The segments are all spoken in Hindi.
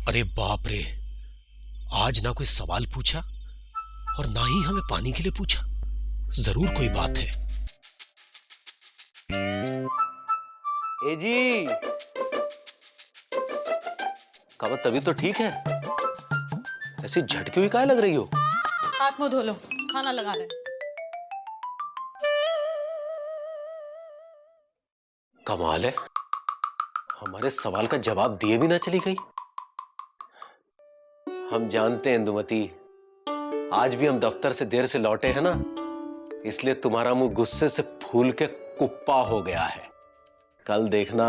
अरे बाप रे, आज ना कोई सवाल पूछा और ना ही हमें पानी के लिए पूछा। जरूर कोई बात है। ए जी, कावत तभी तो ठीक है, ऐसी झटकी हुई काहे लग रही हो? हाथ मुंह धो लो, खाना लगा रहे हैं। कमाल है, हमारे सवाल का जवाब दिए भी ना चली गई। हम जानते हैं इंदुमती, आज भी हम दफ्तर से देर से लौटे हैं ना, इसलिए तुम्हारा मुंह गुस्से से फूल के कुप्पा हो गया है। कल देखना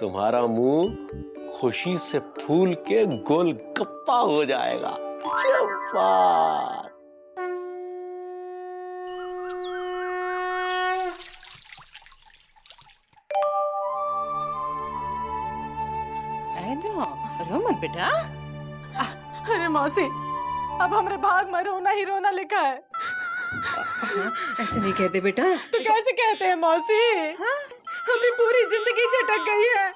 तुम्हारा मुंह खुशी से फूल के गोलगप्पा हो जाएगा। चप्पा। रोमन बेटा, अरे मौसी, अब हमारे भाग में रोना ही रोना लिखा है। ऐसे नहीं कहते बेटा। तो कैसे कहते हैं मौसी? हमारी पूरी जिंदगी चटक गई है,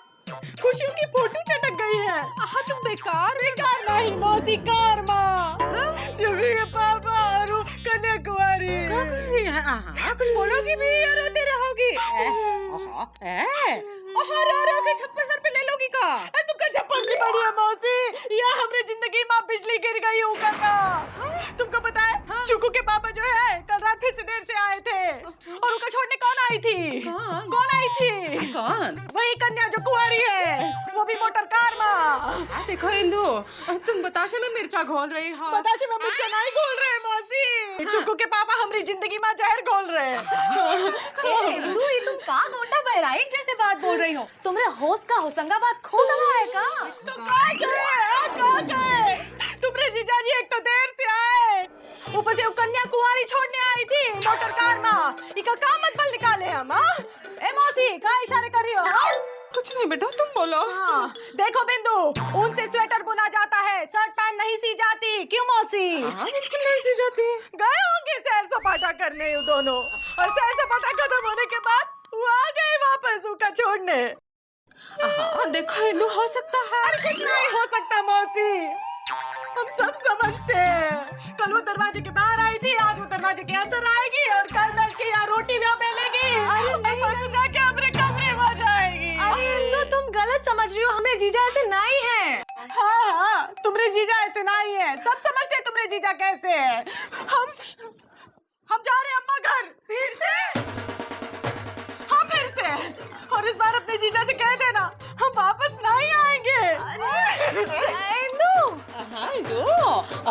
खुशियों की फोटो चटक गई है। तुम बेकार बेकार नहीं मौसी, कारमा। शिवी के पापा और कन्याकुमारी। कुछ बोलोगी भी या रोते रहोगी? रो रो के छप्पर सर पे ले लोगी का? तुमका छप्पर की बड़ी है मौसी, या हमारी जिंदगी में बिजली गिर गई ऊपर का। तुमको पता है, चुकू के पापा जो है कल रात फिर से देर से आए थे, और उनका छोड़ने कौन आई थी? कौन आई थी? कौन? वही कन्या जो कुंवारी है, वो भी मोटर कार में। देखो इंदु, तुम बताशे में मिर्चा घोल रही हो। बताशे में मिर्चा नहीं घोल रहे मौसी, चुकू के पापा हमारी जिंदगी में जहर घोल रहे। इंदु, ये तुम का गोंडा बहराइच जैसे बात बोल रही हो? तुमरे होश का होशंगाबाद खो गया है का? तो काय गए? तुमरे जीजाजी एक तो देर से आए, ऊपर से वो कन्या कुंवारी छोड़ने आई थी मोटर कार में। इका का मतलब निकाले हम? ए मौसी, का इशारे कर रही हो? कुछ नहीं बेटा, तुम बोलो। देखो बिंदु, ऊन से स्वेटर बुना जाता है, शर्ट पैंट नहीं सी जाती। क्यों मौसी? बिल्कुल नहीं सी जाती। गए होंगे सैर सपाटा करने ये दोनों, और सैर सपाटा खत्म होने के बाद वो आ गए वापस उनका छोड़ने। देखो इंदु, हो सकता है। अरे कुछ नहीं हो सकता मौसी, हम सब समझते हैं। कल वो दरवाजे के बाहर आई थी, आज वो दरवाजे के अंदर आएगी, और कल बैठ के यहाँ रोटी भी बेलेगी। अरे नहीं, परसों जाके अपने कमरे में जाएगी। अरे इंदु, तुम गलत समझ रही हो, हमें जीजा ऐसे नहीं है। हाँ, तुम्हारे जीजा ऐसे नहीं है, सब समझते हैं तुम्हारे जीजा कैसे है। हम जा रहे हैं अम्मा घर। फिर से? हाँ फिर से, और इस बार अपने जीजा से कह देना हम वापस नहीं आएंगे।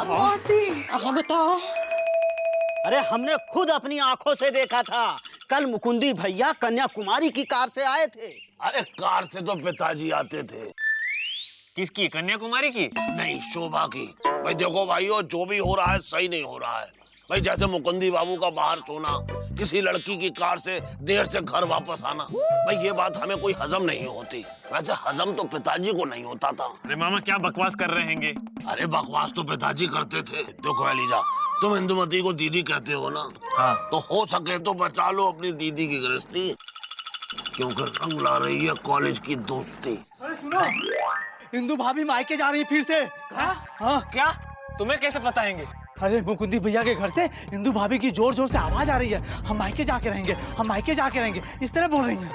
मौसी, बताओ। अरे हमने खुद अपनी आंखों से देखा था, कल मुकुंदी भैया कन्याकुमारी की कार से आए थे। अरे कार से तो पिताजी आते थे। किसकी? कन्याकुमारी की? नहीं, शोभा की। भाई देखो भाइयों, जो भी हो रहा है सही नहीं हो रहा है। भाई जैसे मुकुंदी बाबू का बाहर सोना, किसी लड़की की कार से देर से घर वापस आना, भाई ये बात हमें कोई हजम नहीं होती। वैसे हजम तो पिताजी को नहीं होता था। अरे मामा, क्या बकवास कर रहे हैं? अरे बकवास तो पिताजी करते थे। देखो एलिजा, तुम इंदुमती को दीदी कहते हो ना? हाँ। तो हो सके तो बचा लो अपनी दीदी की गृहस्थी, क्योंकि रंग ला रही है कॉलेज की दोस्ती। इंदु भाभी मायके जा रही है फिर से। हाँ? क्या? तुम्हें कैसे पता है? अरे मुकुंदी भैया के घर से इंदु भाभी की जोर जोर से आवाज आ रही है, हम मायके जाके रहेंगे, हम मायके जाके रहेंगे, इस तरह बोल रही हैं।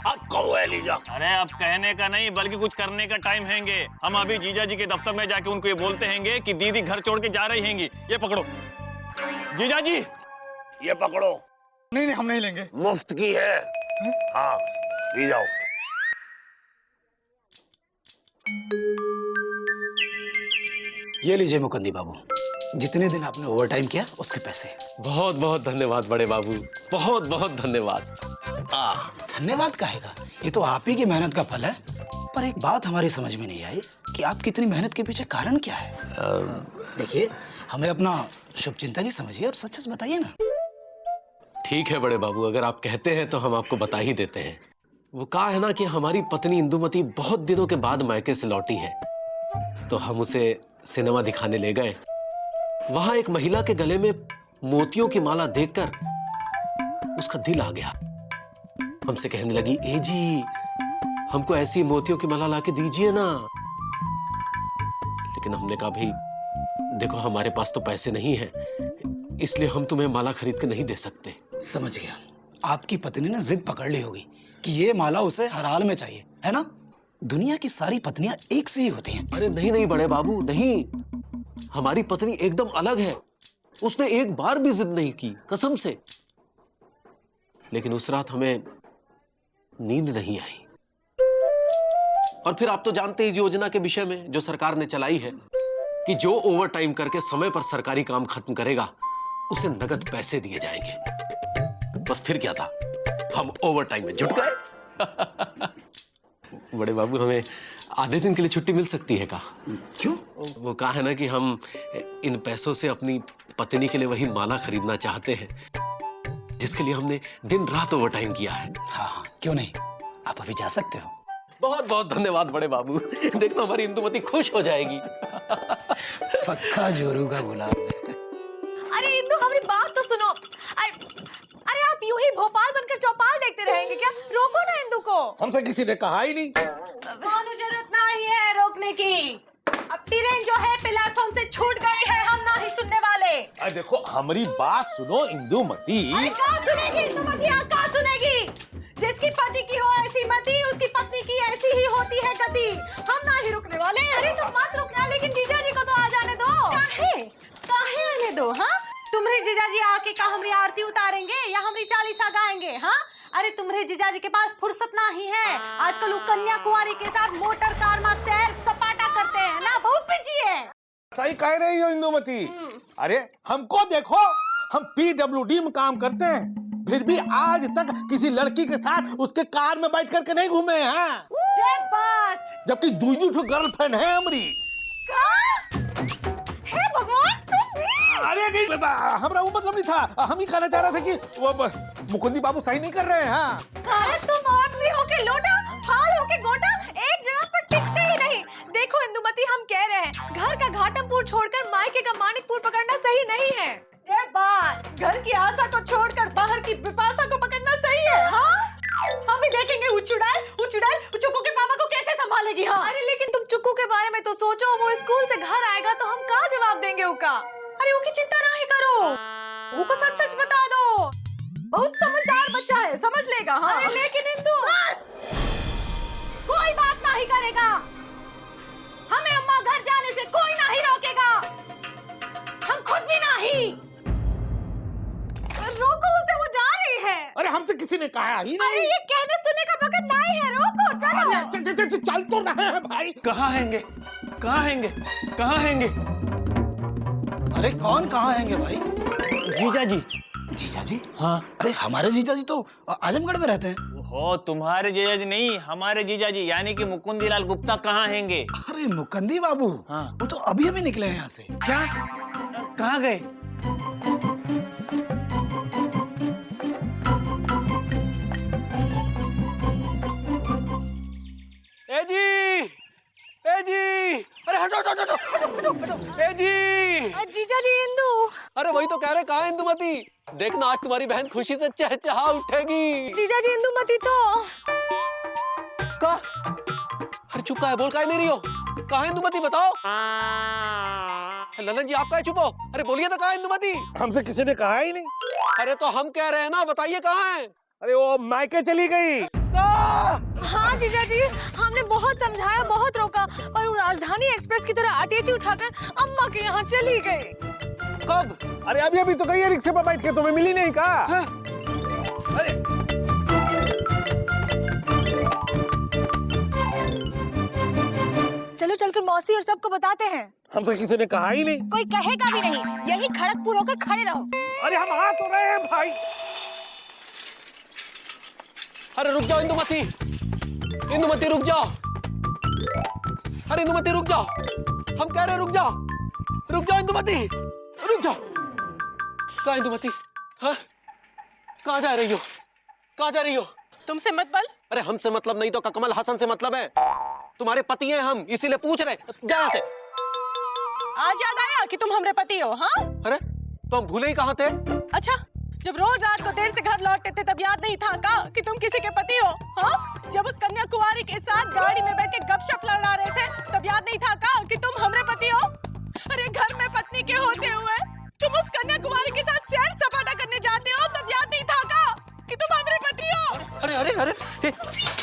अब कहो एलिजा। अरे अब कहने का नहीं, बल्कि कुछ करने का टाइम हैंगे। हम अभी जीजा जी के दफ्तर में जाके उनको ये बोलते हैंगे कि दीदी घर छोड़ के जा रही हैंगी। ये पकड़ो जीजा जी, ये पकड़ो। नहीं हम नहीं लेंगे, मुफ्त की है। हाँ, पी जाओ। ये लीजिए मुकुंदी बाबू, जितने दिन आपने ओवर टाइम किया उसके पैसे। बहुत बहुत धन्यवाद बड़े बाबू, बहुत बहुत धन्यवाद। धन्यवाद काहेगा, ये तो आप ही की मेहनत का फल है। पर एक बात हमारी समझ में नहीं आई कि आपकी इतनी मेहनत के पीछे कारण क्या है। देखिए, हमें अपना शुभचिंतक ही समझिए और सच सच बताइए ना। ठीक है बड़े बाबू, अगर आप कहते हैं तो हम आपको बता ही देते हैं। वो कहा है ना कि हमारी पत्नी इंदुमती बहुत दिनों के बाद मायके से लौटी है, तो हम उसे सिनेमा दिखाने ले गए। वहां एक महिला के गले में मोतियों की माला देखकर उसका दिल आ गया। हमसे कहने लगी, ए जी, हमको ऐसी मोतियों की माला लाके दीजिए ना। लेकिन हमने कहा भाई देखो हमारे पास तो पैसे नहीं है, इसलिए हम तुम्हें माला खरीद के नहीं दे सकते। समझ गया। आपकी पत्नी ने जिद पकड़ ली होगी कि ये माला उसे हर हाल में चाहिए, है ना? दुनिया की सारी पत्नियां एक से ही होती हैं। अरे नहीं नहीं बड़े बाबू, नहीं, हमारी पत्नी एकदम अलग है। उसने एक बार भी जिद नहीं की, कसम से। लेकिन उस रात हमें नींद नहीं आई। और फिर आप तो जानते हैं इस योजना के विषय में जो सरकार ने चलाई है कि जो ओवर टाइम करके समय पर सरकारी काम खत्म करेगा उसे नगद पैसे दिए जाएंगे। बस फिर क्या था, हम ओवर टाइम में जुट गए। बड़े बाबू हमें आधे दिन के लिए छुट्टी मिल सकती है का? क्यों? वो कहा है ना कि हम इन पैसों से अपनी पत्नी के लिए वही माला खरीदना चाहते हैं जिसके लिए हमने दिन रात ओवर टाइम किया है। हाँ हाँ, क्यों नहीं, आप अभी जा सकते हो। बहुत बहुत धन्यवाद बड़े बाबू, देखना हमारी इंदुमती खुश हो जाएगी। पक्का जोरू का गुलाब। अरे इंदु हमारी बात तो सुनो। अरे आप यूं ही भोपाल बनकर चौपाल देखते रहेंगे क्या? रोको ना इंदु को। हमसे किसी ने कहा ही नहीं। कौन जरूरत नहीं है रोकने की। अब ट्रेन जो है प्लेटफॉर्म से छूट गई है, हम नहीं सुनने वाले। अरे देखो हमारी बात सुनो इंदुमती। कहाँ सुनेगी इंदुमती, कहाँ सुनेगी? जिसकी पति की हो ऐसी मति, उसकी पत्नी की ऐसी ही होती है गति। हम नहीं रुकने वाले। अरे तुम मत रुकना, लेकिन जीजा जी को तो आ जाने दो। काहे आने दो? हाँ, तुम्हारे जीजा जी आके का हमारी आरती उतारेंगे या हमारी चालीसा गाएंगे? हाँ, अरे तुम्हारे जीजा जी के पास फुर्सत नहीं है। आजकल वो कन्या कुंवारी के साथ मोटर कार में सैर सपाटा करते हैं ना, बहुत बिजी है। सही कह रही हो इंदुमती। अरे हमको देखो, हम PWD में काम करते हैं, फिर भी आज तक किसी लड़की के साथ उसके कार में बैठ करके नहीं घूमे हैं। बात, जबकि दूसरी ठो गर्लफ्रेंड है हमारी। हे भगवान, तुम भी। अरे नहीं, हमारा वो मतलब नहीं था। हम ही कहना चाह रहे थे कि वो मुकुंदी बाबू सही नहीं कर रहे हैं। हाँ, अरे तुम आदमी होके लोटा, फाल होके गोटा, एक जगह पर टिकते ही नहीं। देखो इंदुमती, हम कह रहे हैं घर का घाटमपुर छोड़कर मायके का मानिकपुर पकड़ना सही नहीं है। ये बात, घर की आशा को छोड़कर बाहर की विपाशा को पकड़ना सही है। हाँ, हम भी देखेंगे उचुड़ैल चुक्कू के पापा को कैसे संभालेगी। हाँ, अरे लेकिन तुम चुक्कू के बारे में तो सोचो। वो स्कूल से घर आएगा तो हम क्या जवाब देंगे उका? अरे उसकी चिंता नहीं करो, उसको सच सच बता दो। बहुत समझदार बच्चा है, समझ लेगा। हाँ, अरे लेकिन इंदु, कोई बात नहीं करेगा। हमें अम्मा घर जाने से कोई नहीं रोकेगा, हम खुद भी नहीं। रोको उसे, वो जा रही है। अरे हमसे किसी ने कहा ही अरे नहीं। ये कहने सुनने का वक्त नहीं है, रोको, चलो। चल तो रहे हैं भाई। कहाँ हैंगे, कहाँ हैंगे, कहाँ हैंगे? अरे कौन कहाँ हैंगे भाई? जीजा जी। जीजा जी? हाँ। अरे हमारे जीजा जी तो आजमगढ़ में रहते हैं। हो, तुम्हारे जीजा जी नहीं, हमारे जीजा जी यानी कि मुकुंदीलाल गुप्ता कहाँ हैंगे? अरे मुकंदी बाबू, हाँ। वो तो अभी अभी निकले हैं यहाँ से। क्या? कहाँ गए? ए जी, अरे हटो हटो हटो हटो हटो। ए जी, जीजा जी, इंदु। अरे वही तो कह रहे, कहाँ है इंदुमती? देखना आज तुम्हारी बहन खुशी से चहचहा उठेगी। जीजा जी, इंदुमती तो। का? अरे चुप का है, बोल का नहीं रही हो? कहाँ है इंदुमती, बताओ। ललन जी आप काहे चुप हो? अरे बोलिए तो, कहाँ है इंदुमती? हमसे किसी ने कहा ही नहीं। अरे तो हम कह रहे हैं ना, बताइए कहाँ है? अरे वो मायके चली गई। हाँ जीजा जी, हमने बहुत समझाया, बहुत रोका, पर वो राजधानी एक्सप्रेस की तरह अटैची उठाकर अम्मा के यहाँ चली गई। कब? अरे अभी अभी तो गई है रिक्शे पर बैठ के, तुम्हें मिली नहीं का? अरे चलो चलकर मौसी और सबको बताते हैं। हमसे किसी ने कहा ही नहीं। कोई कहेगा भी नहीं, यही खड़गपुर होकर खड़े रहो। अरे हम आ तो रहे हैं भाई। अरे रुक जाओ इंदुमती, इंदुमती रुक जाओ। अरे इंदुमती रुक जाओ, हम कह रहे रुक जाओ, रुक जाओ इंदुमती, रुक जाओ। कहाँ इंदुमती? हाँ, कहाँ जा रही हो? कहाँ जा रही हो? तुमसे मतलब? अरे हमसे मतलब नहीं तो कमल हसन से मतलब है। तुम्हारे पति हैं हम, इसीलिए पूछ रहे। जा यहाँ से। आज याद आया कि तुम हमारे पति हो? हाँ, अरे तो हम भूले ही कहाँ थे? अच्छा, जब रोज रात को देर से घर लौटते थे तब याद नहीं था का कि तुम किसी के पति हो? हाँ, जब उस कन्याकुमारी के साथ गाड़ी में बैठ के गपशप लड़ा रहे थे तब याद नहीं था का कि तुम हमरे पति हो? अरे घर में पत्नी के होते हुए तुम उस कन्याकुमारी के साथ सैर सपाटा करने जाते हो तब याद नहीं था का कि तुम हमरे पति हो? अरे अरे अरे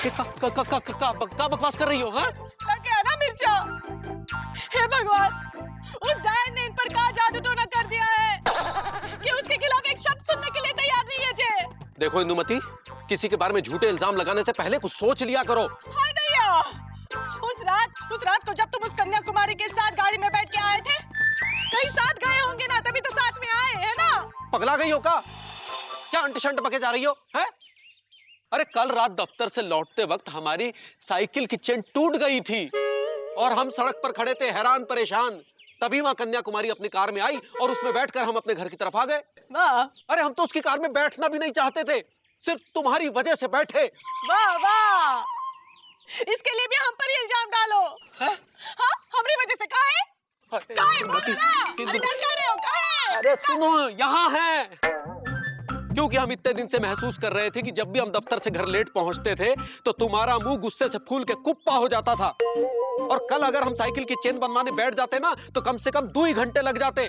का बकवास कर रही हो? हाँ, लग गया ना मिर्चा? हे भगवान, उस डायन ने इन पर का जादू टोना कर दिया है कि उसके खिलाफ एक शब्द सुनने के लिए तैयार नहीं है जे। देखो इंदुमती, किसी के बारे में झूठे इल्जाम लगाने से पहले कुछ सोच लिया करो। हाय दैया, उस रात को जब तुम उस कन्याकुमारी के साथ गाड़ी में बैठ के आए थे, कहीं साथ गए होंगे ना, तभी तो साथ में आए है ना? पगला गई हो का? क्या अंट-शंट बके जा रही हो? हैं? अरे कल रात दफ्तर से लौटते वक्त हमारी साइकिल की चेन टूट गई थी और हम सड़क पर खड़े थे हैरान परेशान। तभी वहां कन्याकुमारी अपनी कार में आई और उसमें बैठकर हम अपने घर की तरफ आ गए। वाह, अरे हम तो उसकी कार में बैठना भी नहीं चाहते थे, सिर्फ तुम्हारी वजह से बैठे। वाह वाह, इसके लिए भी हम पर ही इल्जाम डालो। हाँ, हमारी वजह से काहे? बोलो ना, अरे डर क्या रहे हो, काहे? अरे सुनो, यहाँ है क्योंकि हम इतने दिन से महसूस कर रहे थे कि जब भी हम दफ्तर से घर लेट पहुंचते थे तो तुम्हारा मुंह गुस्से से फूल के कुप्पा हो जाता था और कल अगर हम साइकिल की चेन बनवाने बैठ जाते ना तो कम से कम 2 ही घंटे लग जाते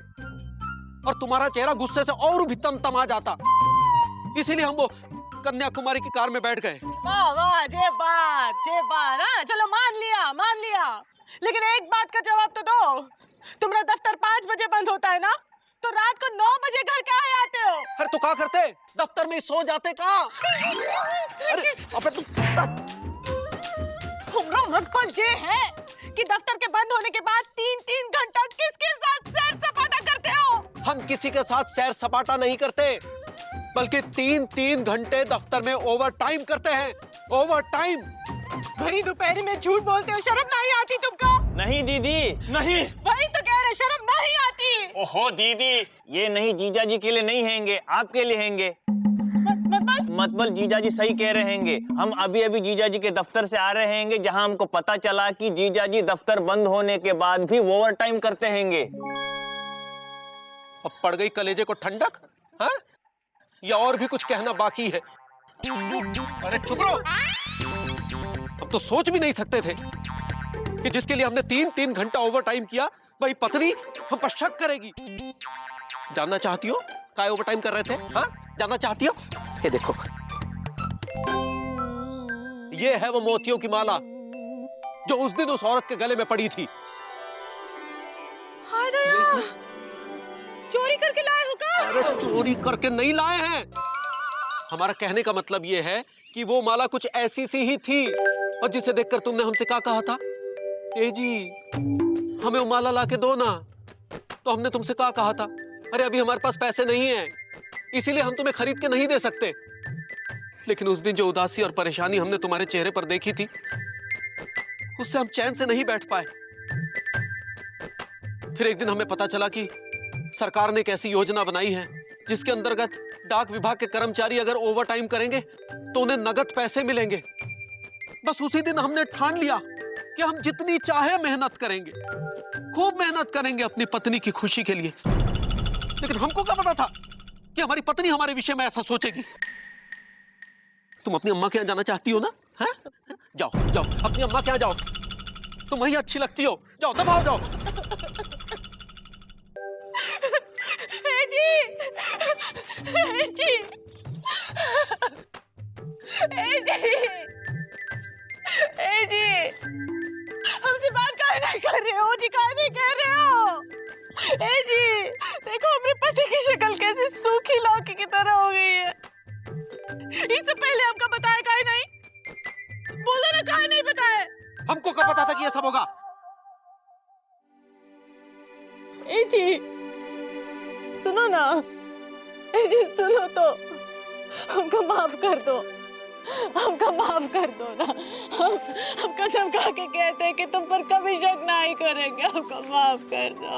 और तुम्हारा चेहरा गुस्से से और भी तमतमा जाता। इसीलिए हम वो कन्याकुमारी की कार में बैठ गए। वाह वाह, जे बात ना, चलो मान लिया, लेकिन एक बात का जवाब तो दो, तुम्हारा दफ्तर 5 बजे बंद होता है ना, तो रात को 9 बजे घर काहे आते हो? अरे तो क्या करते, दफ्तर में ही सो जाते का? अरे अबे हमरा मतलब ये है कि दफ्तर के बंद होने के बाद 3-3 घंटा किसके साथ सैर सपाटा करते हो? हम किसी के साथ सैर सपाटा नहीं करते, बल्कि 3-3 घंटे दफ्तर में ओवर टाइम करते हैं। Over time. भरी दोपहरी में झूठ बोलते हो, शर्म नहीं आती तुमको? नहीं दीदी, नहीं। भाई तो कह रहे शर्म नहीं आती। ओहो दीदी, ये नहीं जीजा जी के लिए नहीं हैंगे, आपके लिए हैंगे। मतलब जीजा जी सही कह रहे हैंगे। हम अभी अभी जीजा जी के दफ्तर से आ रहे हैंगे जहां हमको पता चला कि जीजा जी दफ्तर बंद होने के बाद भी ओवर टाइम करते हैंगे। अब पड़ गई कलेजे को ठंडक? हाँ? या और भी कुछ कहना बाकी है? अरे चुप रहो। अब तो सोच भी नहीं सकते थे कि जिसके लिए हमने 3-3 घंटा ओवर टाइम किया वही पत्नी हम पर शक करेगी। जानना चाहती हो काय ओवर टाइम कर रहे थे? हाँ, जानना चाहती हो? ये देखो, ये है वो मोतियों की माला जो उस दिन उस औरत के गले में पड़ी थी। हाय दया, चोरी करके लाए हो का? अरे चोरी करके नहीं लाए हैं। हमारा कहने का मतलब ये है कि वो माला कुछ ऐसी सी ही थी और जिसे देखकर तुमने हमसे क्या कहा था? ए जी, हमें वो माला लाके दो ना। तो हमने तुमसे क्या कहा था? अरे अभी हमारे पास पैसे नहीं हैं, इसीलिए हम तुम्हें खरीद के नहीं दे सकते। लेकिन उस दिन जो उदासी और परेशानी हमने तुम्हारे चेहरे पर देखी थी, उससे हम चैन से नहीं बैठ पाए। फिर एक दिन हमें पता चला कि सरकार ने एक ऐसी योजना बनाई है जिसके अंतर्गत डाक विभाग के कर्मचारी अगर ओवर टाइम करेंगे तो उन्हें नगद पैसे मिलेंगे। बस उसी दिन हमने ठान लिया कि हम जितनी चाहे मेहनत करेंगे, खूब मेहनत करेंगे अपनी पत्नी की खुशी के लिए। लेकिन हमको क्या पता था कि हमारी पत्नी हमारे विषय में ऐसा सोचेगी। तुम अपनी अम्मा के यहाँ जाना चाहती हो ना? है? जाओ जाओ अपनी अम्मा के यहाँ जाओ, तुम वही अच्छी लगती हो। जाओ दबाओ जाओ। हमसे बात काहे नहीं कर रहे हो जी? काहे नहीं कह रहे हो? ए जी, देखो हमारे पति की शक्ल कैसे सूखी लौकी की तरह हो गई है। इससे पहले हमको बताया काहे नहीं? बोलो ना, काहे नहीं बताया? हमको क्या पता था कि ये सब होगा? ए जी सुनो ना, ए जी सुनो तो, हमको माफ कर दो, हमको माफ कर दो ना। हम कसम खा के कहते हैं कि तुम पर कभी शक नहीं करेंगे। हमको माफ कर दो।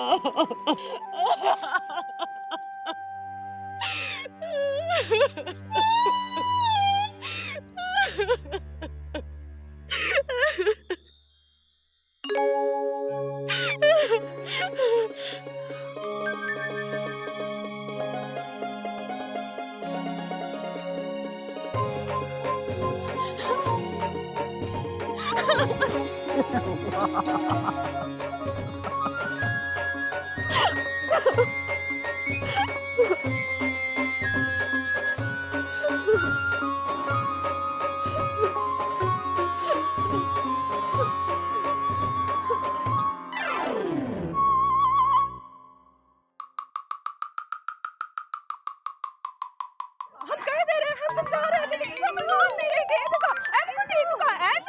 हम कह दे रहे हैं, हम समझा रहे थे, लेकिन समझ नहीं रहे थे। इनको कहा, एनु मत, इनको कहा, एनु।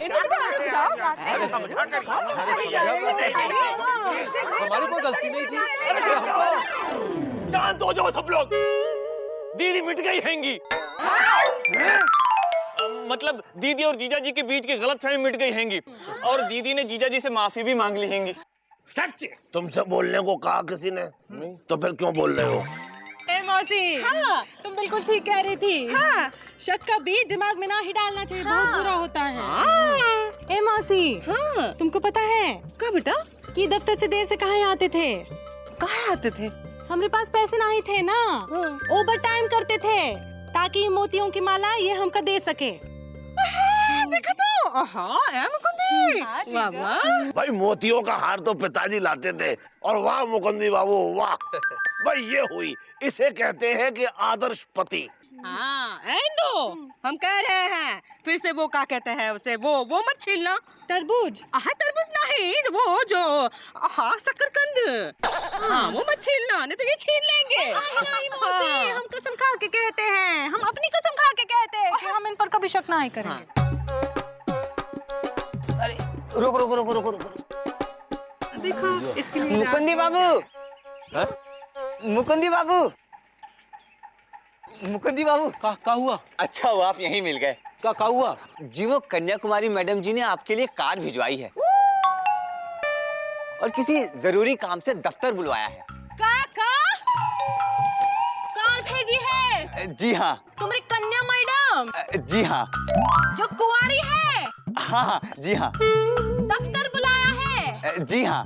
इनको कहा, हमारी कोई गलती नहीं थी। शांत हो जाओ सब लोग। दीदी मिट गई हैंगी। मतलब दीदी और जीजा जी के बीच की गलतफहमी मिट गई हैंगी और दीदी ने जीजा जी से माफी भी मांग ली हैंगी। सच तुमसे बोलने को कहा किसी ने? तो फिर क्यों बोल रहे हो? ए मौसी, हाँ, तुम बिल्कुल ठीक कह रही थी। हाँ, शक का बीज दिमाग में ना ही डालना चाहिए, बहुत बुरा होता है। ए मौसी, हाँ, तुमको पता है क्या बेटा? कि दफ्तर से देर से कहाँ आते थे? कहाँ आते थे? हमारे पास पैसे नहीं थे ना, ओवर टाइम करते थे ताकि मोतियों की माला ये हमका दे सके। देखा तो, हाँ, मुकुंदी, वाह वाह। भाई मोतियों का हार तो पिताजी लाते थे और वाह मुकुंदी बाबू वाह। भाई ये हुई, इसे कहते हैं कि आदर्श पति। हाँ, एंडो, हम कह रहे हैं फिर से वो क्या कहते हैं उसे, वो मत छीलना। तरबूज? हाँ, तरबूज नहीं, वो जो हाँ शकरकंद, हाँ वो मत छीलना, नहीं तो ये छीन लेंगे। नहीं मौसी, हम कसम खा के कहते हैं, हम अपनी कसम खा के कहते हैं कि हम इन पर कभी शक नहीं करेंगे। अरे रुक रुक रुक रुक रुक। देखो इसके लिए मुकुंदी बाबू, मुकुंदी बाबू, मुकुंदी बाबू, का हुआ? अच्छा हुआ आप यहीं मिल गए। का हुआ? जी वो कन्याकुमारी मैडम जी ने आपके लिए कार भिजवाई है और किसी जरूरी काम से दफ्तर बुलवाया है। कार भेजी है? जी हाँ। तुम्हारी कन्या मैडम जी हाँ। जो कुंवारी है? हाँ जी हाँ। दफ्तर बुलाया है? जी हाँ।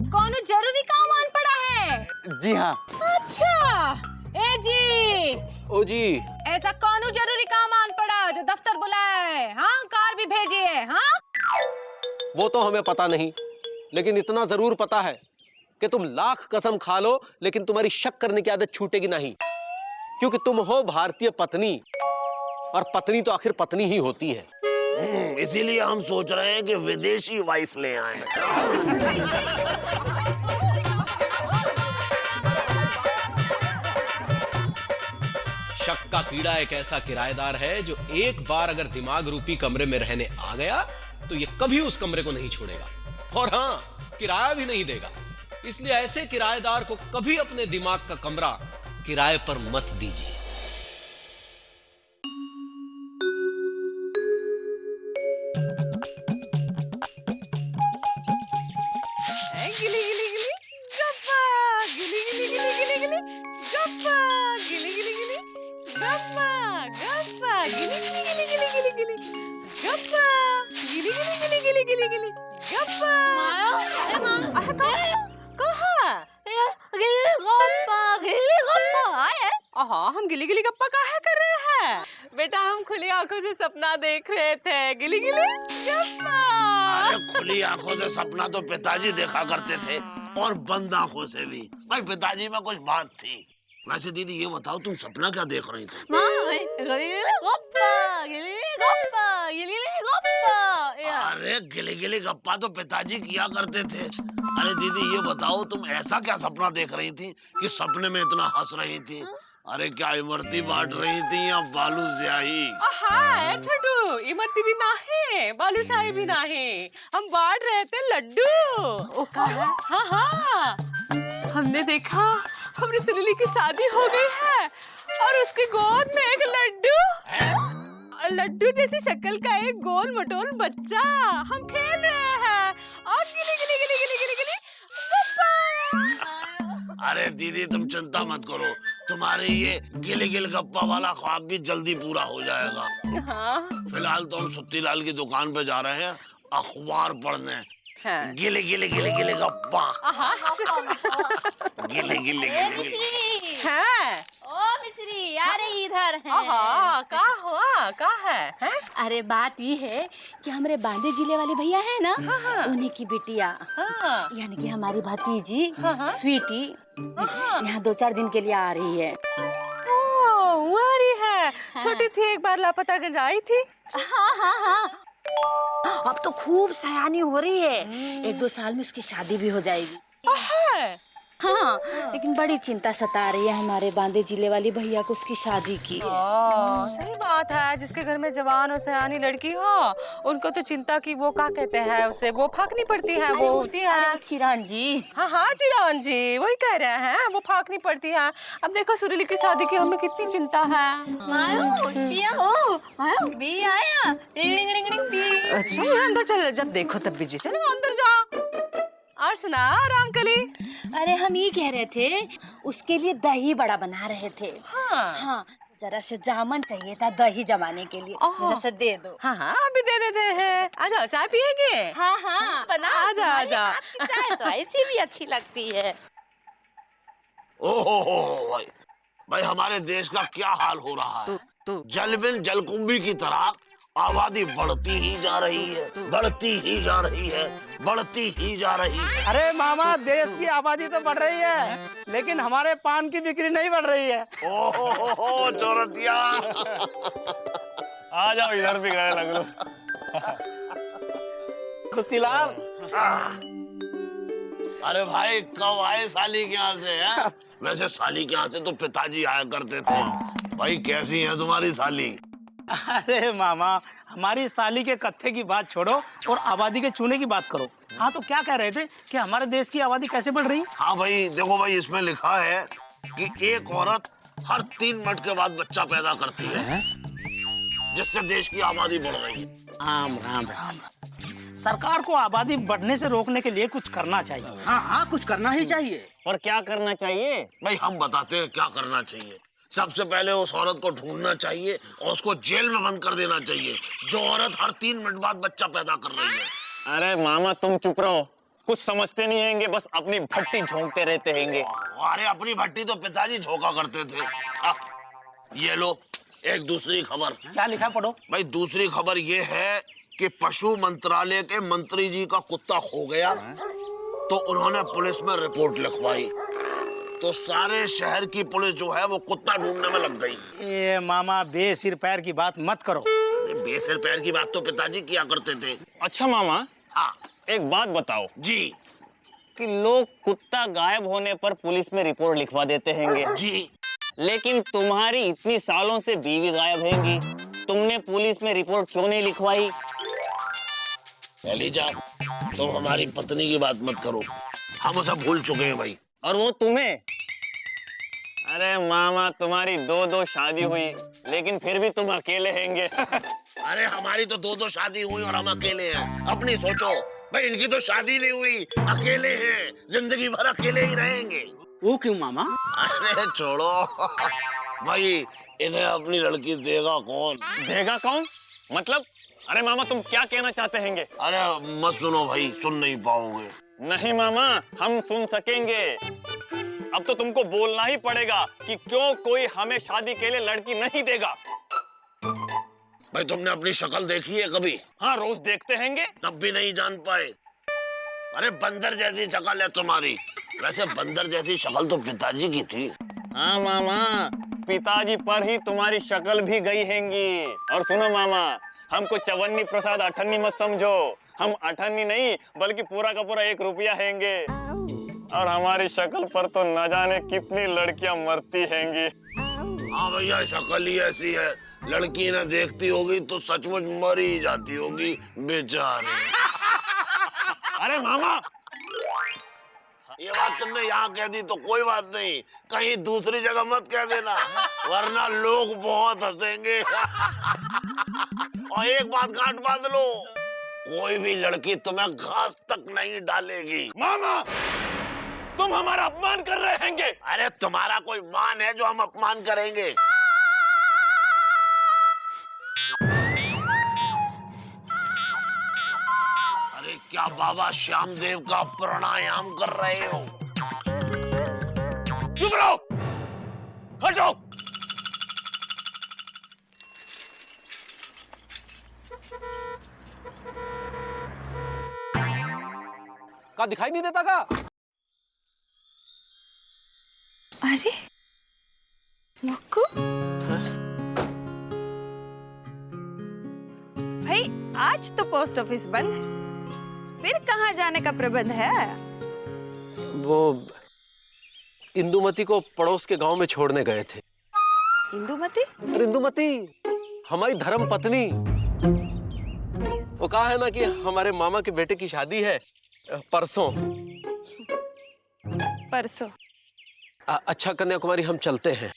कौन जरूरी काम आन पड़ा है? जी हाँ। अच्छा, ए जी, ओ जी, ऐसा कौन जरूरी काम आन पड़ा जो दफ्तर बुलाया है? हाँ, कार भी भेजी है। हाँ, वो तो हमें पता नहीं, लेकिन इतना जरूर पता है कि तुम लाख कसम खा लो लेकिन तुम्हारी शक करने की आदत छूटेगी नहीं, क्योंकि तुम हो भारतीय पत्नी और पत्नी तो आखिर पत्नी ही होती है। इसीलिए हम सोच रहे हैं कि विदेशी वाइफ ले आए। शक का कीड़ा एक ऐसा किराएदार है जो एक बार अगर दिमाग रूपी कमरे में रहने आ गया तो ये कभी उस कमरे को नहीं छोड़ेगा और हाँ, किराया भी नहीं देगा। इसलिए ऐसे किराएदार को कभी अपने दिमाग का कमरा किराए पर मत दीजिए। गिली गिली गिली गप्पा, गिली गिली गिली गिली गिली गप्पा, गिली गिली गिली गप्पा, गप्पा, गिली गिली गिली गिली गिली गिली गप्पा, गिली गिली गिली गिली गिली गिली गप्पा। कहाँ? हाँ, हम गिली गिली गप्पा काहे कर रहे हैं? बेटा हम खुली आंखों से सपना देख रहे थे, गिली गिली गप्पा। अरे खुली आंखों से सपना तो पिताजी देखा करते थे और बंद आंखों से भी। भाई पिताजी में कुछ बात थी। वैसे दीदी ये बताओ तुम सपना क्या देख रही थी? अरे गिली गिली गप्पा तो पिताजी किया करते थे। अरे दीदी ये बताओ तुम ऐसा क्या सपना देख रही थी कि सपने में इतना हंस रही थी? अरे क्या इमरती बांट रही थी या बालू स्याही? हाँ छोटू, इमरती भी नहीं, बालूशाही भी नहीं, हम बांट रहे थे लड्डू। ओ कहा? हाँ हाँ, हमने देखा हमारी सुनीली की शादी हो गई है और उसकी गोद में एक लड्डू जैसी शक्ल का एक गोल मटोल बच्चा। हम खेल रहे हैं और गिली गिली गिली गिली गिली गिली गप्पा। अरे दीदी तुम चिंता मत करो, तुम्हारे ये गिली गिल गप्पा वाला ख्वाब भी जल्दी पूरा हो जाएगा। हाँ। फिलहाल तो हम सुत्तीलाल की दुकान पे जा रहे हैं अखबार पढ़ने। हाँ। गिली गिली गिली गिली गप्पा। गिली गिली गिली। हाँ। ओ मिश्री, अरे इधर है। का हुआ? का है? हैं? अरे बात ये है कि हमारे बांदे जिले वाले भैया है ना, उन्हीं की बिटिया, यानी कि हमारी भतीजी स्वीटी यहाँ 2-4 दिन के लिए आ रही है। वो आ रही है। छोटी थी, एक बार लापता गंज आई थी। हाँ, अब तो खूब सयानी हो रही है। 1-2 साल में उसकी शादी भी हो जाएगी। हाँ, लेकिन बड़ी चिंता सता रही है हमारे बांदे जिले वाली भैया को उसकी शादी की। सही बात है, जिसके घर में जवान और सयानी लड़की हो उनको तो चिंता की वो क्या कहते हैं उसे, वो फाकनी पड़ती है, वो होती है चिरान जी। हाँ चिरान जी वही कह रहे हैं, वो फाकनी पड़ती है। अब देखो सुरीली की शादी की हमें कितनी चिंता है। चलो अंदर चल, जब देखो तब बिजी, चलो अंदर जाओ। और सुना रामकली। अरे हम ये कह रहे थे, उसके लिए दही बड़ा बना रहे थे। हाँ, जरा से जामन चाहिए था दही जमाने के लिए, जरा से दे दो। हाँ अभी दे देते हैं। आ जाओ, चाय पिएंगे? हाँ बना। आ जाओ। चाय तो ऐसी भी अच्छी लगती है। ओहो भाई हमारे देश का क्या हाल हो रहा है। जल बिन जलकुंभी की तरह आबादी बढ़ती ही जा रही है, बढ़ती ही जा रही है, बढ़ती ही जा रही है। अरे मामा, देश की आबादी तो बढ़ रही है, लेकिन हमारे पान की बिक्री नहीं बढ़ रही है। ओहो चोरतिया, आ जाओ इधर भी गए लग लो। सुतीलाल, अरे भाई कब आए साली के यहाँ से है? वैसे साली के यहाँ से तो पिताजी आया करते थे। भाई कैसी है तुम्हारी साली? अरे मामा, हमारी साली के कत्थे की बात छोड़ो और आबादी के चूने की बात करो। हाँ, तो क्या कह रहे थे कि हमारे देश की आबादी कैसे बढ़ रही? हाँ भाई देखो भाई, इसमें लिखा है कि एक औरत हर 3 मिनट के बाद बच्चा पैदा करती है, जिससे देश की आबादी बढ़ रही है। राम राम राम। सरकार को आबादी बढ़ने से रोकने के लिए कुछ करना चाहिए। हाँ, कुछ करना ही चाहिए। और क्या करना चाहिए? भाई हम बताते हैं क्या करना चाहिए। सबसे पहले उस औरत को ढूंढना चाहिए और उसको जेल में बंद कर देना चाहिए, जो औरत हर 3 मिनट बाद बच्चा पैदा कर रही है। अरे मामा तुम चुप रहो, कुछ समझते नहीं हैंगे, बस अपनी भट्टी झोंकते रहते हैंगे। अरे अपनी भट्टी तो पिताजी झोंका करते थे। ये लो एक दूसरी खबर। क्या लिखा, पढ़ो। भाई दूसरी खबर ये है कि पशु मंत्रालय के मंत्री जी का कुत्ता खो गया, तो उन्होंने पुलिस में रिपोर्ट लिखवाई, तो सारे शहर की पुलिस जो है वो कुत्ता ढूंढने में लग गई। ए मामा, बेसिर पैर की बात मत करो। बेसिर पैर की बात तो पिताजी किया करते थे। अच्छा मामा, हाँ एक बात बताओ जी। कि लोग कुत्ता गायब होने पर पुलिस में रिपोर्ट लिखवा देते हैंगे जी, लेकिन तुम्हारी इतनी सालों से बीवी गायब हैंगी, तुमने पुलिस में रिपोर्ट क्यों नहीं लिखवाई? एलिजा, तुम हमारी पत्नी की बात मत करो, हम उसे भूल चुके हैं भाई। और वो तुम्हें? अरे मामा, तुम्हारी 2 शादी हुई, लेकिन फिर भी तुम अकेले हैंगे। अरे हमारी तो 2 शादी हुई और हम अकेले हैं। अपनी सोचो भाई, इनकी तो शादी नहीं हुई, अकेले हैं, जिंदगी भर अकेले ही रहेंगे। वो क्यों मामा? अरे छोड़ो भाई, इन्हें अपनी लड़की देगा कौन? देगा कौन मतलब? अरे मामा तुम क्या कहना चाहते हैंगे? अरे मत सुनो भाई, सुन नहीं पाओगे। नहीं मामा, हम सुन सकेंगे। अब तो तुमको बोलना ही पड़ेगा कि क्यों कोई हमें शादी के लिए लड़की नहीं देगा। भाई तुमने अपनी शक्ल देखी है कभी? हाँ, रोज देखते हैंगे। तब भी नहीं जान पाए। अरे बंदर जैसी शक्ल है तुम्हारी। वैसे बंदर जैसी शक्ल तो पिताजी की थी। हाँ मामा, पिताजी पर ही तुम्हारी शक्ल भी गई हैंगी। और सुनो मामा, हमको चवन्नी प्रसाद अठन्नी मत समझो, हम अठन्नी नहीं बल्कि पूरा का पूरा 1 रुपया हैंगे। और हमारी शक्ल पर तो न जाने कितनी लड़कियां मरती हैंगी। हाँ भैया, शक्ल ही ऐसी है, लड़की ना देखती होगी तो सचमुच मर ही जाती होगी बेचारी। अरे मामा, ये बात तुमने यहाँ कह दी तो कोई बात नहीं, कहीं दूसरी जगह मत कह देना, वरना लोग बहुत हंसेंगे। और एक बात गांठ बांध लो, कोई भी लड़की तुम्हें घास तक नहीं डालेगी। मामा तुम हमारा अपमान कर रहे हैंगे। अरे तुम्हारा कोई मान है जो हम अपमान करेंगे? अरे क्या बाबा श्यामदेव का प्राणायाम कर रहे हो? चुप रहो, हटो। का दिखाई नहीं देता का? अरे मुक्कू, भाई आज तो पोस्ट ऑफिस बंद है, फिर कहाँ जाने का प्रबंध है? वो इंदुमती को पड़ोस के गांव में छोड़ने गए थे। इंदुमती? अरे इंदुमती हमारी धर्म पत्नी। वो कहा है ना कि हमारे मामा के बेटे की शादी है परसों। परसों? अच्छा कन्याकुमारी हम चलते हैं।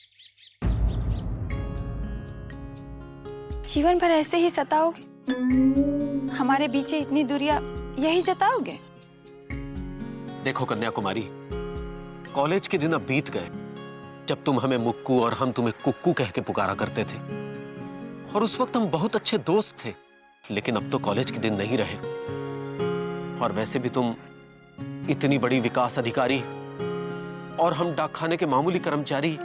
जीवन भर ऐसे ही सताओगे? हमारे बीच इतनी दूरियां यही जताओगे? देखो कन्याकुमारी, कॉलेज के दिन अब बीत गए जब तुम हमें मुक्कू और हम तुम्हें कुक्कू कह के पुकारा करते थे, और उस वक्त हम बहुत अच्छे दोस्त थे। लेकिन अब तो कॉलेज के दिन नहीं रहे, और वैसे भी तुम इतनी बड़ी विकास अधिकारी और हम डाकखाने के मामूली कर्मचारी।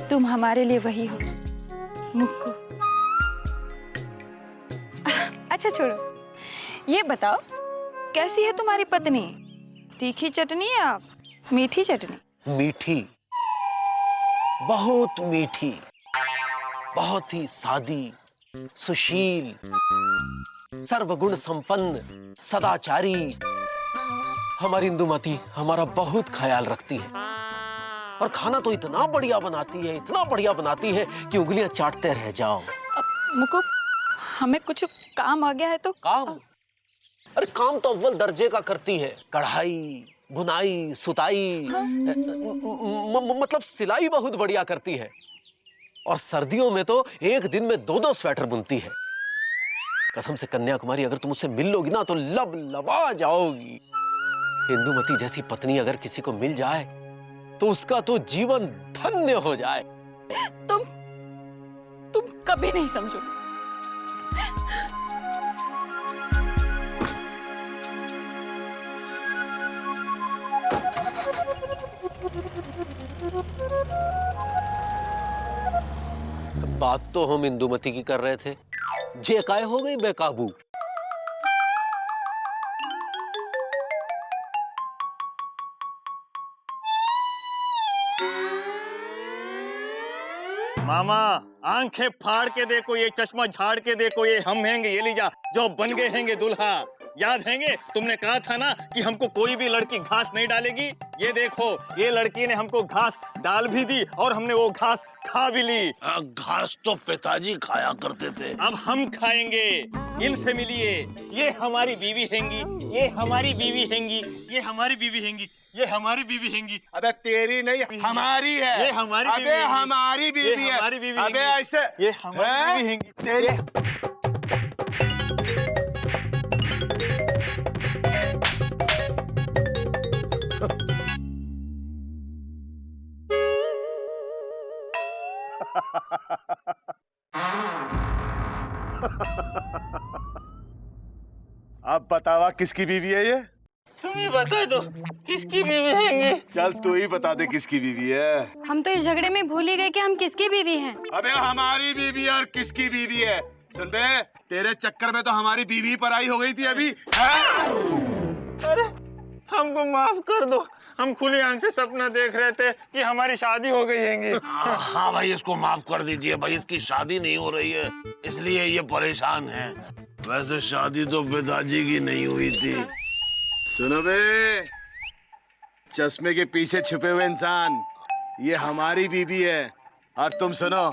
तुम हमारे लिए वही हो मुक्कू। अच्छा छोड़ो, ये बताओ कैसी है तुम्हारी पत्नी? तीखी चटनी या मीठी चटनी? मीठी, बहुत मीठी, बहुत ही सादी, सुशील, सर्वगुण संपन्न, सदाचारी। हमारी इंदुमती हमारा बहुत ख्याल रखती है, और खाना तो इतना बढ़िया बनाती है, इतना बढ़िया बनाती है कि उंगलियां चाटते रह जाओ। मुक्कू, हमें कुछ काम आ गया है तो? काम? अरे काम तो अव्वल दर्जे का करती है। कढ़ाई, बुनाई, सुताई, मतलब सिलाई बहुत बढ़िया करती है। और सर्दियों में तो एक दिन में 2-2 स्वेटर बुनती है। कसम से कन्याकुमारी, अगर तुम उससे मिल लोगी ना तो लबलबा जाओगी। इंदुमती जैसी पत्नी अगर किसी को मिल जाए तो उसका तो जीवन धन्य हो जाए। तुम कभी नहीं समझोगे। बात तो हम इंदुमती की कर रहे थे, जे काय हो गई बेकाबू। मामा आंखें फाड़ के देखो, ये चश्मा झाड़ के देखो, ये हम हैंगे ये लीजा जो बन गए हैंगे दूल्हा। याद हैंगे तुमने कहा था ना कि हमको कोई भी लड़की घास नहीं डालेगी। ये देखो, ये लड़की ने हमको घास डाल भी दी और हमने वो घास खा भी ली। घास तो पिताजी खाया करते थे, अब हम खाएंगे। इनसे मिलिए, ये हमारी बीवी हैंगी, ये हमारी बीवी हैंगी, ये हमारी बीवी हैंगी, ये हमारी बीवी हैंगी। अबे तेरी नहीं हमारी है। ये हमारी बीवी अबे हैंगी। हमारी बीवी ये है। हमारी बीवी अबे हैंगी। ऐसे ये हमारी बीवी हैंगी। तेरी अब बतावा किसकी बीवी है ये? तुम ही बता दो किसकी बीवी हैंगी। चल तू ही बता दे किसकी बीवी है। हम तो इस झगड़े में भूल ही गए कि हम किसकी बीवी हैं। अबे हमारी बीवी और किसकी बीवी है? सुन बे, तेरे चक्कर में तो हमारी बीवी पराई हो गई थी अभी। अरे हमको माफ कर दो, हम खुली आंख से सपना देख रहे थे कि हमारी शादी हो गई हैंगी। हाँ भाई इसको माफ कर दीजिए भाई, इसकी शादी नहीं हो रही है इसलिए ये परेशान है। वैसे शादी तो पिताजी की नहीं हुई थी। सुनो बे, चश्मे के पीछे छुपे हुए इंसान, ये हमारी बीवी है। और तुम सुनो,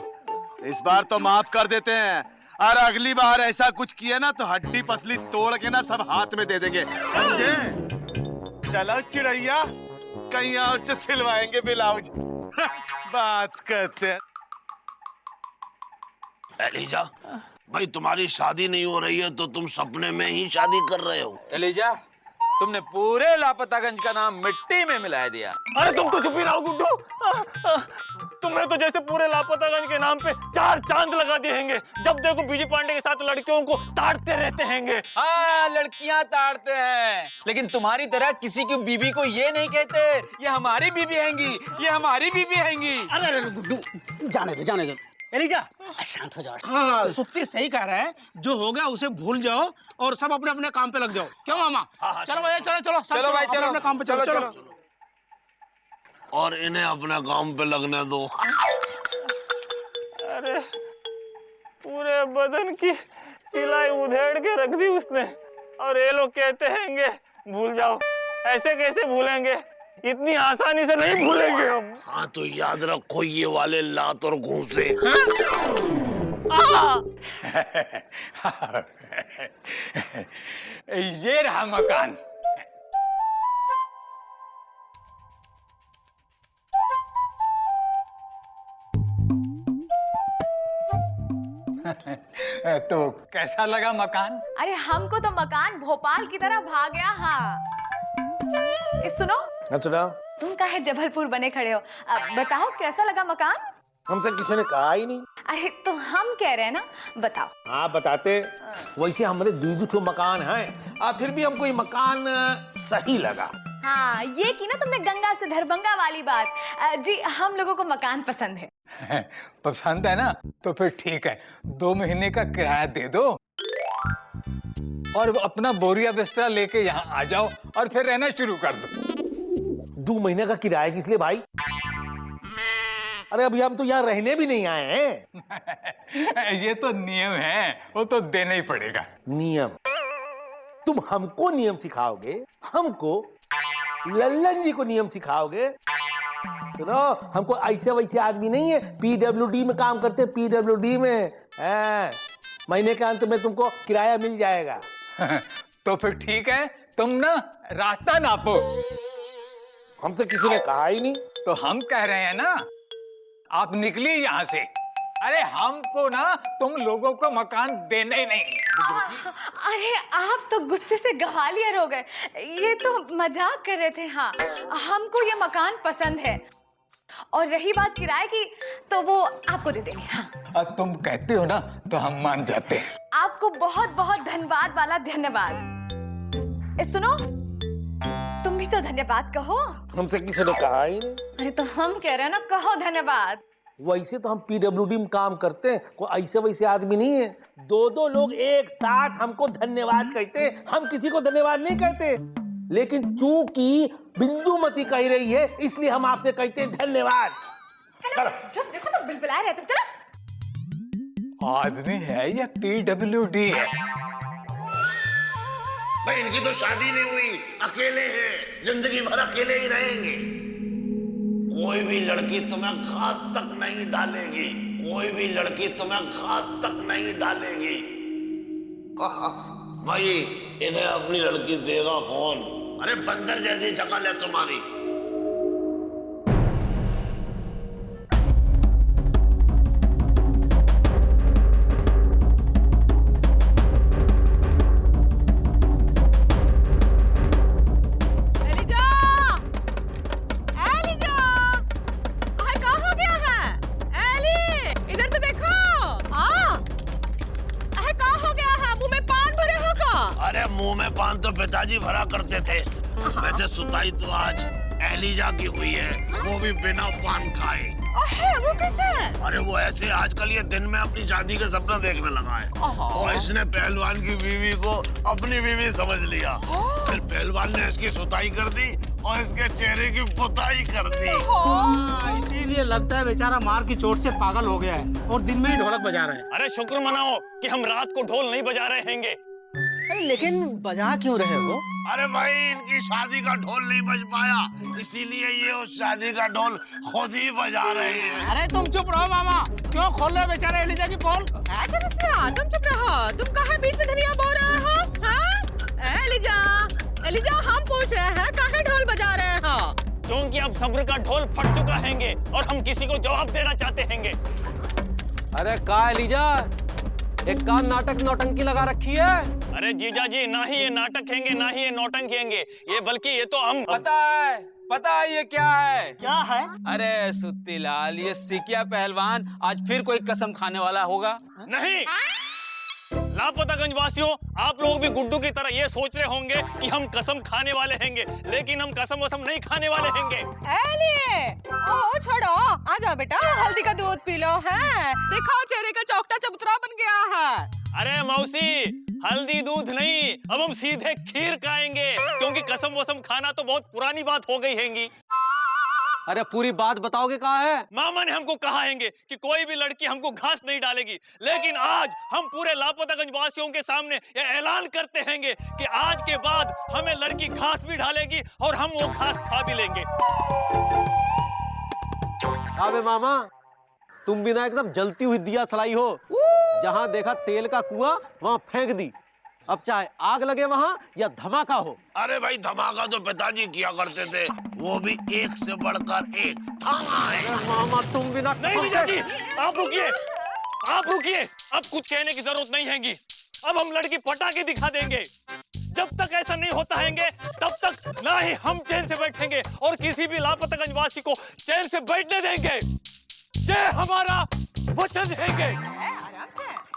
इस बार तो माफ कर देते हैं, और अगली बार ऐसा कुछ किया ना तो हड्डी पसली तोड़ के ना सब हाथ में दे देंगे, समझे? चलो चिड़ैया, कहीं और से सिलवाएंगे ब्लाउज। बात करते हैं। एलिजा भाई, तुम्हारी शादी नहीं हो रही है तो तुम सपने में ही शादी कर रहे हो। एलिजा, तुमने पूरे लापतागंज का नाम मिट्टी में मिला दिया। अरे तुम तो चुप ही रहो गुड्डू। तुम्हें तो जैसे पूरे लापतागंज के नाम पे 4 चांद लगा दिए हैंगे। जब देखो बीजी पांडे के साथ लड़कियों को ताड़ते रहते हैंगे। हाँ, लड़कियां ताड़ते हैं, लेकिन तुम्हारी तरह किसी की बीवी को ये नहीं कहते ये हमारी बीवी हैंगी, ये हमारी बीवी हैंगी। अरे गुड्डू, जाने दो जाने दो। एलिजा शांत हो जाओ। हाँ, सुत्ती सही कह रहा है, जो हो गया उसे भूल जाओ और सब अपने अपने काम पे लग जाओ। क्यों मामा? चलो भैया, चलो चलो सब चलो भाई, अपने चलो अपने काम पे चलो चलो। और इन्हें अपने काम पे लगने दो। अरे पूरे बदन की सिलाई उधेड़ के रख दी उसने, और ये लोग कहते हैंगे भूल जाओ। ऐसे कैसे भूलेंगे? इतनी आसानी से नहीं भूलेंगे हम। हाँ तो याद रखो, ये वाले लात और घूंसे। ये रहा मकान। तो कैसा लगा मकान? अरे हमको तो मकान भोपाल की तरह भाग गया। हाँ सुनो, तुम काहे जबलपुर बने खड़े हो? अब बताओ कैसा लगा मकान? हमसे किसी ने कहा ही नहीं। अरे तो हम कह रहे हैं ना, बताओ। हाँ बताते। वैसे हमारे दो ठो मकान हैं, फिर भी हमको ये मकान सही लगा। हाँ, ये की ना तुमने गंगा से दरभंगा वाली बात। जी हम लोगों को मकान पसंद है। पसंद है ना, तो फिर ठीक है, 2 महीने का किराया दे दो और अपना बोरिया बिस्तरा लेके यहाँ आ जाओ और फिर रहना शुरू कर दो। 2 महीने का किराया किस लिए भाई? अरे अभी हम तो यहाँ रहने भी नहीं आए हैं। ये तो नियम है, वो तो देना ही पड़ेगा। नियम? तुम हमको नियम सिखाओगे? हमको? लल्लन जी को नियम सिखाओगे? सुनो, हमको ऐसे वैसे आदमी नहीं है, PWD में काम करते, PWD में। महीने के अंत में तुमको किराया मिल जाएगा। तो फिर ठीक है, तुम ना रास्ता नापो। हमसे किसी ने कहा ही नहीं। तो हम कह रहे हैं ना, आप निकलिए यहाँ से। अरे हमको ना तुम लोगों को मकान देना ही नहीं। अरे आप तो गुस्से से गवालियर हो गए। ये तो मजाक कर रहे थे। हाँ, हमको ये मकान पसंद है, और रही बात किराए की तो वो आपको दे देंगे। हाँ। अब तुम कहते हो ना तो हम मान जाते हैं। आपको बहुत बहुत धन्यवाद वाला धन्यवाद। सुनो, तुम भी तो धन्यवाद कहो। हमसे किसी ने कहा ही नहीं। अरे तो हम कह रहे हैं ना, कहो धन्यवाद। वैसे तो हम PWD में काम करते हैं, कोई ऐसे वैसे आदमी नहीं है। 2 लोग एक साथ हमको धन्यवाद कहते हैं, हम किसी को धन्यवाद नहीं कहते। लेकिन चूंकि बिंदुमती कह रही है, इसलिए हम आपसे कहते हैं धन्यवाद। चलो जब देखो तो बिलबिलाए रहते। चलो। आदमी है या PWD है? भाई इनकी तो शादी नहीं हुई, अकेले हैं, जिंदगी भर अकेले ही रहेंगे। कोई भी लड़की तुम्हें घास तक नहीं डालेगी, कोई भी लड़की तुम्हें घास तक नहीं डालेगी। भाई इन्हें अपनी लड़की देगा कौन? अरे बंदर जैसी शक्ल है तुम्हारी। मुंह में पान तो पिताजी भरा करते थे। वैसे सुताई तो आज एलिजा की हुई है, वो भी बिना पान खाए। वो कैसे? अरे वो ऐसे आजकल ये दिन में अपनी शादी का सपना देखने लगा है, और इसने पहलवान की बीवी को अपनी बीवी समझ लिया। फिर पहलवान ने इसकी सुताई कर दी और इसके चेहरे की पुताई कर दी। इसीलिए लगता है बेचारा मार की चोट से पागल हो गया है और दिन में ही ढोलक बजा रहा है। अरे शुक्र मनाओ कि हम रात को ढोल नहीं बजा रहे हैंगे। लेकिन बजा क्यों रहे हो? अरे भाई इनकी शादी का ढोल नहीं बज पाया, इसीलिए ये उस शादी का ढोल खुद ही बजा रहे हैं। अरे तुम चुप रहो मामा, क्यों खोल रहे बेचारे एलिजा की पोल? तुम चुप रहो, तुम कहाँ बीच में धनिया बो रहे हो? हाँ? एलिजा हम पूछ रहे हैं, कहाँ ढोल बजा रहे हो? क्योंकि अब सब्र का ढोल फट चुका हैंगे और हम किसी को जवाब देना चाहते हैंगे। अरे का एलिजा, एक का नाटक नौटंकी लगा रखी है? अरे जीजा जी, ना ही ये नाटक हैंगे ना ही ये नौटंकी हैंगे, ये बल्कि ये तो हम पता है ये क्या है? क्या है? अरे सुत्तीलाल, ये सिकिया पहलवान आज फिर कोई कसम खाने वाला होगा। नहीं, लापतागंज वासियों, आप लोग भी गुड्डू की तरह ये सोच रहे होंगे कि हम कसम खाने वाले हैंगे, लेकिन हम कसम वसम नहीं खाने वाले हैंगे। एलिए, ओ छोड़ो, आ जाओ बेटा, हल्दी का दूध पी लो। है देखो चेहरे का चौकटा चबूतरा बन गया है। अरे मौसी, हल्दी दूध नहीं, अब हम सीधे खीर खाएंगे, क्योंकि कसम वसम खाना तो बहुत पुरानी बात हो गई हैंगी। अरे पूरी बात बताओगे कहाँ है? मामा ने हमको कहा हैंगे कि कोई भी लड़की हमको घास नहीं डालेगी, लेकिन आज हम पूरे लापतागंज वासियों के सामने ये ऐलान करते हैंगे कि आज के बाद हमें लड़की घास भी डालेगी और हम वो घास खा भी लेंगे। अबे मामा, तुम भी ना एकदम जलती हुई दिया सलाई हो। जहाँ देखा तेल का कुआं वहाँ फेंक दी। अब चाहे आग लगे वहाँ या धमाका हो। अरे भाई, धमाका तो पिताजी किया करते थे, वो भी एक से बढ़कर एक। मामा तुम भी ना। नहीं जीजाजी, आप रुकिए, आप रुकिए, अब कुछ कहने की जरूरत नहीं हैगी। अब हम लड़की पटा के दिखा देंगे। जब तक ऐसा नहीं होता हैंगे, तब तक ना ही हम चैन से बैठेंगे और किसी भी लापतागंज वासी को चैन से बैठने देंगे। जय हमारा वचन हैंगे। आराम से।